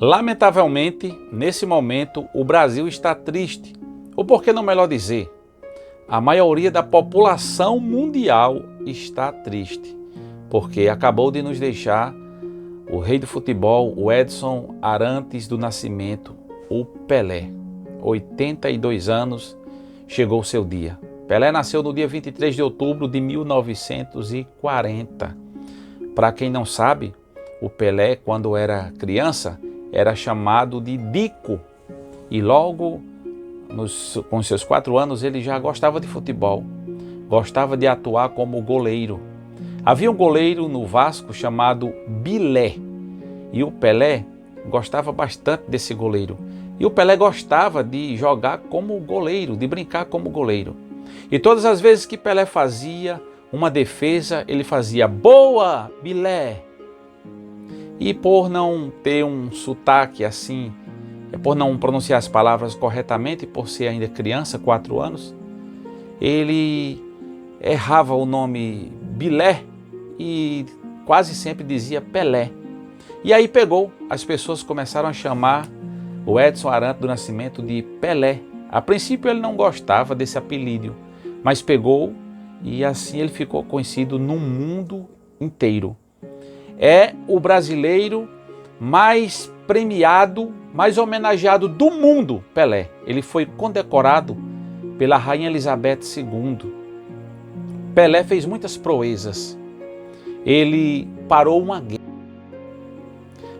Lamentavelmente, nesse momento, o Brasil está triste, ou por que não melhor dizer, a maioria da população mundial está triste, porque acabou de nos deixar o rei do futebol, o Edson Arantes do Nascimento, o Pelé. 82 anos, chegou o seu dia. Pelé nasceu no dia 23 de outubro de 1940. Para quem não sabe, o Pelé, quando era criança, era chamado de Dico. E logo, com seus 4 anos, ele já gostava de futebol. Gostava de atuar como goleiro. Havia um goleiro no Vasco chamado Bilé. E o Pelé gostava bastante desse goleiro. E o Pelé gostava de jogar como goleiro, de brincar como goleiro. E todas as vezes que Pelé fazia uma defesa, ele fazia "Boa, Bilé!". E por não ter um sotaque assim, por não pronunciar as palavras corretamente, por ser ainda criança, 4 anos, ele errava o nome Bilé e quase sempre dizia Pelé. E aí pegou, as pessoas começaram a chamar o Edson Arantes do Nascimento de Pelé. A princípio ele não gostava desse apelido, mas pegou e assim ele ficou conhecido no mundo inteiro. É o brasileiro mais premiado, mais homenageado do mundo, Pelé. Ele foi condecorado pela Rainha Elizabeth II. Pelé fez muitas proezas. Ele parou uma guerra.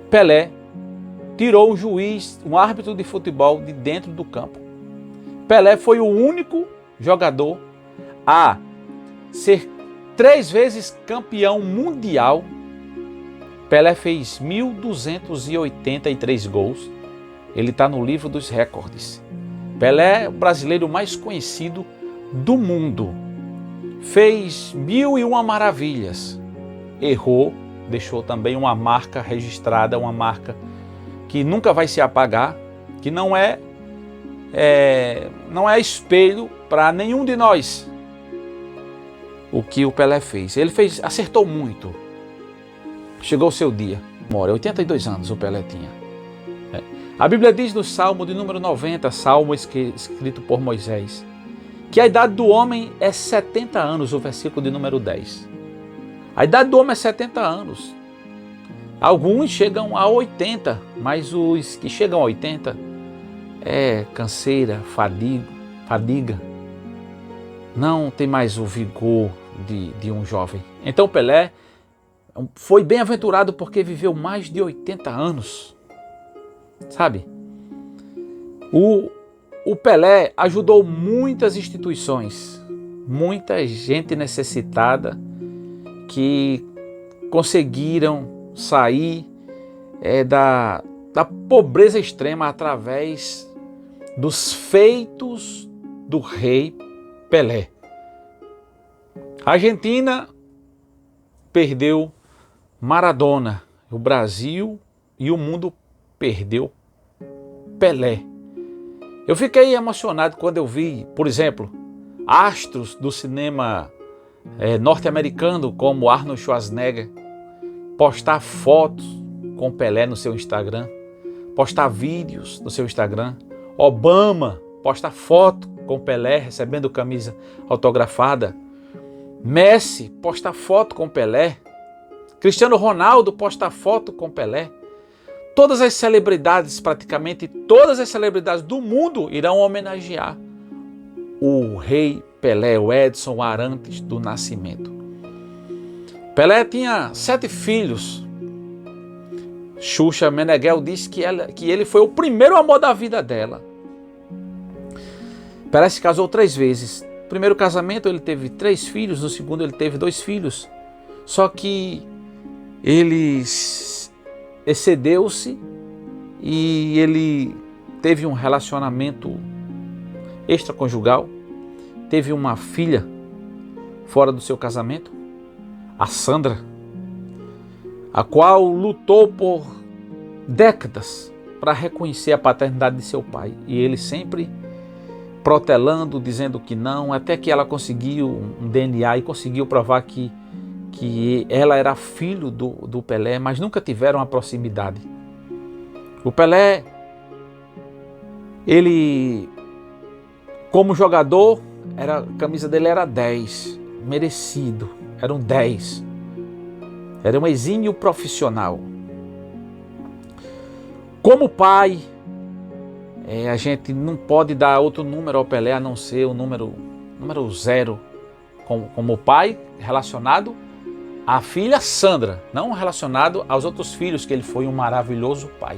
Pelé tirou um juiz, um árbitro de futebol de dentro do campo. Pelé foi o único jogador a ser 3 vezes campeão mundial. Pelé fez 1.283 gols. Ele está no livro dos recordes. Pelé é o brasileiro mais conhecido do mundo. Fez 1001 maravilhas. Errou, deixou também uma marca registrada, uma marca que nunca vai se apagar, que não é espelho para nenhum de nós. O que o Pelé fez? Ele acertou muito. Chegou o seu dia. 82 anos o Pelé tinha. A Bíblia diz no Salmo de número 90, Salmo escrito por Moisés, que a idade do homem é 70 anos, o versículo de número 10. A idade do homem é 70 anos. Alguns chegam a 80, mas os que chegam a 80 é canseira, fadiga. Não tem mais o vigor de um jovem. Então Pelé foi bem-aventurado porque viveu mais de 80 anos. Sabe? O Pelé ajudou muitas instituições, muita gente necessitada que conseguiram sair da pobreza extrema através dos feitos do rei Pelé. A Argentina perdeu Maradona, o Brasil e o mundo perdeu Pelé. Eu fiquei emocionado quando eu vi, por exemplo, astros do cinema norte-americano como Arnold Schwarzenegger postar fotos com Pelé no seu Instagram, postar vídeos no seu Instagram. Obama posta foto com Pelé recebendo camisa autografada. Messi posta foto com Pelé. Cristiano Ronaldo posta foto com Pelé. Todas as celebridades, praticamente todas as celebridades do mundo irão homenagear o rei Pelé, o Edson Arantes do Nascimento. Pelé tinha 7 filhos. Xuxa Meneghel disse que ele foi o primeiro amor da vida dela. Pelé se casou 3 vezes. No primeiro casamento ele teve 3 filhos, no segundo ele teve 2 filhos. Só que ele excedeu-se e ele teve um relacionamento extraconjugal, teve uma filha fora do seu casamento, a Sandra, a qual lutou por décadas para reconhecer a paternidade de seu pai. E ele sempre protelando, dizendo que não, até que ela conseguiu um DNA e conseguiu provar que ela era filho do Pelé, mas nunca tiveram a proximidade. O Pelé, ele, como jogador, a camisa dele era 10, merecido, era um 10. Era um exímio profissional. Como pai, a gente não pode dar outro número ao Pelé a não ser o número 0 como pai, relacionado à filha Sandra, não relacionado aos outros filhos, que ele foi um maravilhoso pai.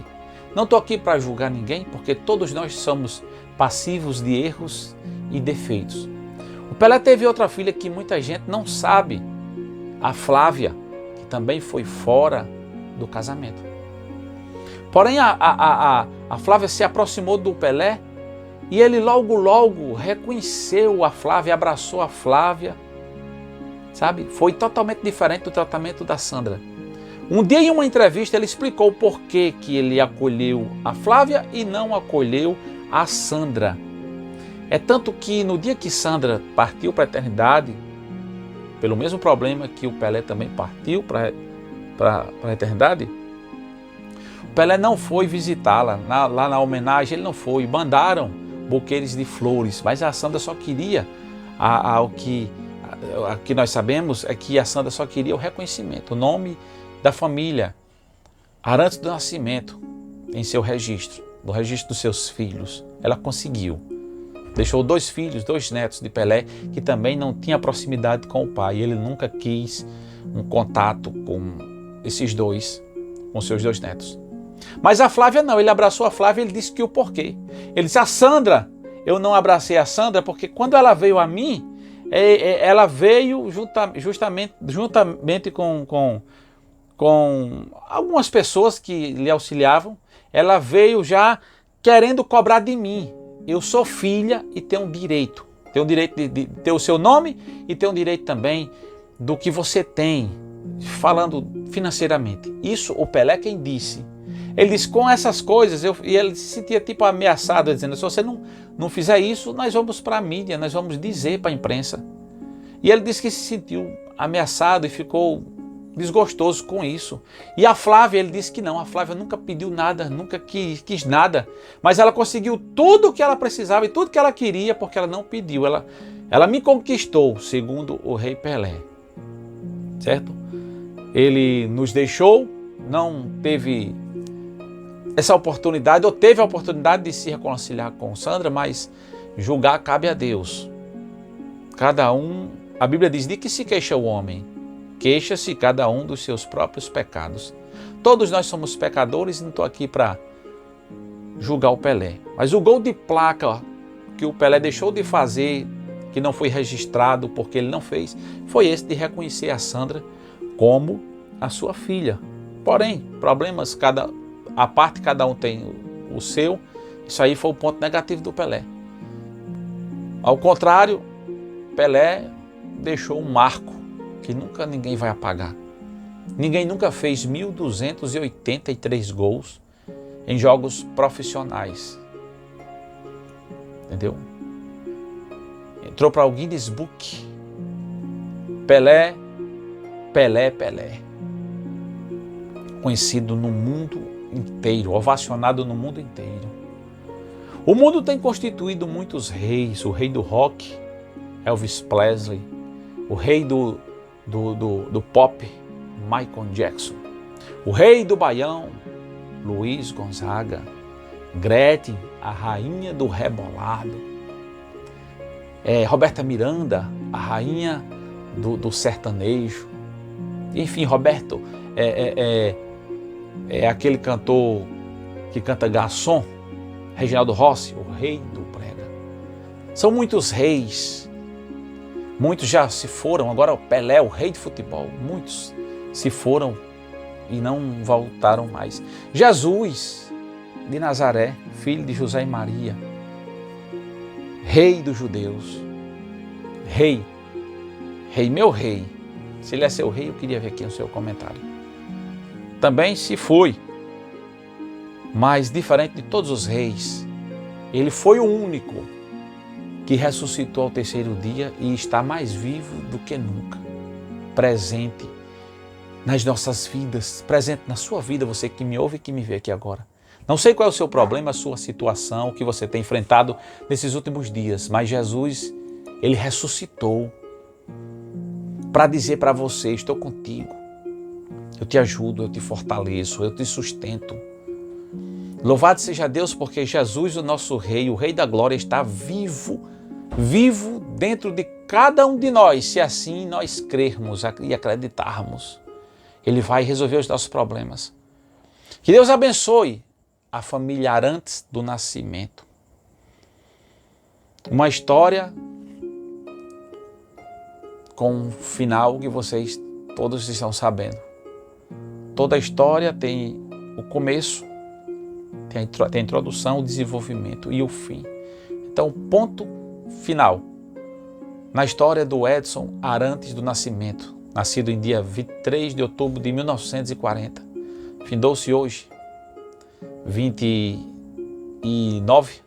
Não estou aqui para julgar ninguém, porque todos nós somos passivos de erros e defeitos. O Pelé teve outra filha que muita gente não sabe, a Flávia, que também foi fora do casamento. Porém, a Flávia se aproximou do Pelé e ele logo reconheceu a Flávia, abraçou a Flávia, sabe? Foi totalmente diferente do tratamento da Sandra. Um dia, em uma entrevista, ele explicou o porquê que ele acolheu a Flávia e não acolheu a Sandra. É tanto que no dia que Sandra partiu para a eternidade, pelo mesmo problema que o Pelé também partiu para a eternidade, o Pelé não foi visitá-la, lá na homenagem ele não foi, mandaram buquês de flores, mas a Sandra só queria, o que nós sabemos é que a Sandra só queria o reconhecimento, o nome da família, Arantes do Nascimento, em seu registro, no registro dos seus filhos. Ela conseguiu. Deixou 2 filhos, 2 netos de Pelé, que também não tinha proximidade com o pai. Ele nunca quis um contato com esses 2, com seus 2 netos. Mas a Flávia não, ele abraçou a Flávia e ele disse que o porquê. Ele disse, a Sandra, eu não abracei a Sandra porque quando ela veio a mim, ela veio juntamente com algumas pessoas que lhe auxiliavam, ela veio já querendo cobrar de mim. Eu sou filha e tenho direito. Tenho o direito de ter o seu nome e tenho o direito também do que você tem, falando financeiramente. Isso o Pelé quem disse. Ele disse, com essas coisas, e ele se sentia tipo ameaçado, dizendo, se você não fizer isso, nós vamos para a mídia, nós vamos dizer para a imprensa. E ele disse que se sentiu ameaçado e ficou desgostoso com isso. E a Flávia, ele disse que não, a Flávia nunca pediu nada, nunca quis nada, mas ela conseguiu tudo o que ela precisava e tudo que ela queria porque ela não pediu. Ela me conquistou, segundo o rei Pelé, certo? Ele nos deixou, não teve essa oportunidade, ou teve a oportunidade de se reconciliar com Sandra, mas julgar cabe a Deus. Cada um, a Bíblia diz, de que se queixa o homem? Queixa-se cada um dos seus próprios pecados. Todos nós somos pecadores e não estou aqui para julgar o Pelé. Mas o gol de placa que o Pelé deixou de fazer, que não foi registrado porque ele não fez, foi esse de reconhecer a Sandra como a sua filha. Porém, problemas, a parte cada um tem o seu, isso aí foi o ponto negativo do Pelé. Ao contrário, Pelé deixou um marco que nunca ninguém vai apagar. Ninguém nunca fez 1.283 gols em jogos profissionais. Entendeu? Entrou para o Guinness Book. Pelé. Conhecido no mundo inteiro, ovacionado no mundo inteiro. O mundo tem constituído muitos reis. O rei do rock, Elvis Presley. O rei do pop, Michael Jackson. O rei do baião, Luiz Gonzaga. Gretchen, a rainha do rebolado. Roberta Miranda, a rainha do sertanejo. Enfim, Roberto aquele cantor que canta garçom, Reginaldo Rossi, o rei do brega. São muitos reis. Muitos já se foram, agora o Pelé, o rei de futebol, muitos se foram e não voltaram mais. Jesus de Nazaré, filho de José e Maria, rei dos judeus, rei, meu rei. Se ele é seu rei, eu queria ver aqui no seu comentário. Também se foi, mas diferente de todos os reis, ele foi o único que ressuscitou ao 3º dia e está mais vivo do que nunca, presente nas nossas vidas, presente na sua vida, você que me ouve e que me vê aqui agora. Não sei qual é o seu problema, a sua situação, o que você tem enfrentado nesses últimos dias, mas Jesus, Ele ressuscitou para dizer para você, estou contigo, eu te ajudo, eu te fortaleço, eu te sustento. Louvado seja Deus, porque Jesus, o nosso Rei, o Rei da Glória, está vivo dentro de cada um de nós, se assim nós crermos e acreditarmos. Ele vai resolver os nossos problemas. Que Deus abençoe a família Arantes do Nascimento. Uma história com um final que vocês todos estão sabendo. Toda a história tem o começo, tem a introdução, o desenvolvimento e o fim. Então, ponto final na história do Edson Arantes do Nascimento, nascido em dia 23 de outubro de 1940. Findou-se hoje, 29,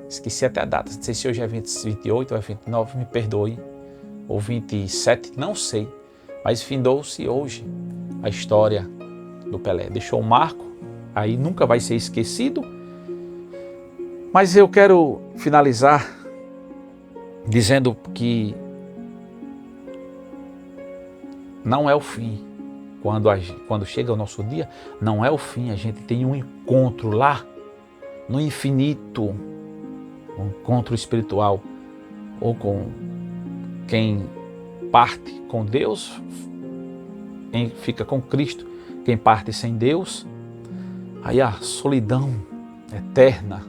esqueci até a data, não sei se hoje é 28 ou é 29, me perdoe, ou 27, não sei, mas findou-se hoje a história do Pelé. Deixou um marco, aí nunca vai ser esquecido, mas eu quero finalizar dizendo que não é o fim. Quando chega o nosso dia, não é o fim. A gente tem um encontro lá no infinito, um encontro espiritual, ou com quem parte com Deus, quem fica com Cristo, quem parte sem Deus, aí a solidão eterna,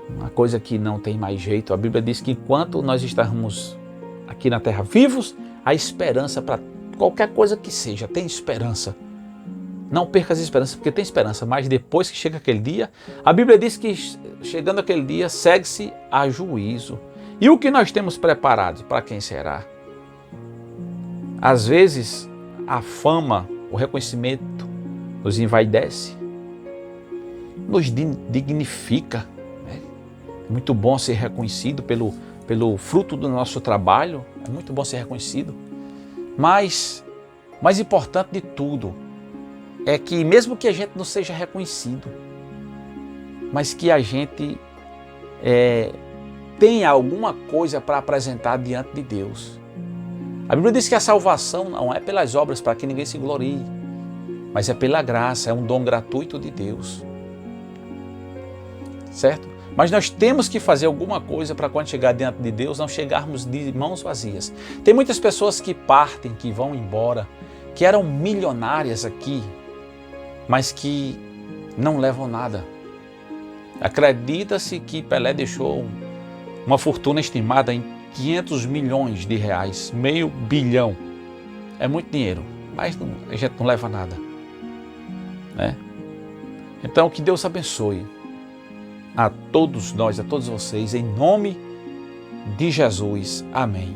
uma coisa que não tem mais jeito. A Bíblia diz que enquanto nós estarmos aqui na terra vivos, há esperança para qualquer coisa que seja, tem esperança. Não perca as esperanças, porque tem esperança, mas depois que chega aquele dia, a Bíblia diz que chegando aquele dia, segue-se a juízo. E o que nós temos preparado, para quem será? Às vezes, a fama, o reconhecimento nos envaidece, nos dignifica. Né? É muito bom ser reconhecido pelo fruto do nosso trabalho, é muito bom ser reconhecido. Mas, mais importante de tudo, é que mesmo que a gente não seja reconhecido, mas que a gente tenha alguma coisa para apresentar diante de Deus. A Bíblia diz que a salvação não é pelas obras para que ninguém se glorie, mas é pela graça, é um dom gratuito de Deus. Certo? Mas nós temos que fazer alguma coisa para quando chegar diante de Deus, não chegarmos de mãos vazias. Tem muitas pessoas que partem, que vão embora, que eram milionárias aqui, mas que não levam nada. Acredita-se que Pelé deixou uma fortuna estimada em 500 milhões de reais, meio bilhão. É muito dinheiro, mas a gente não leva nada. Né? Então, que Deus abençoe a todos nós, a todos vocês, em nome de Jesus. Amém.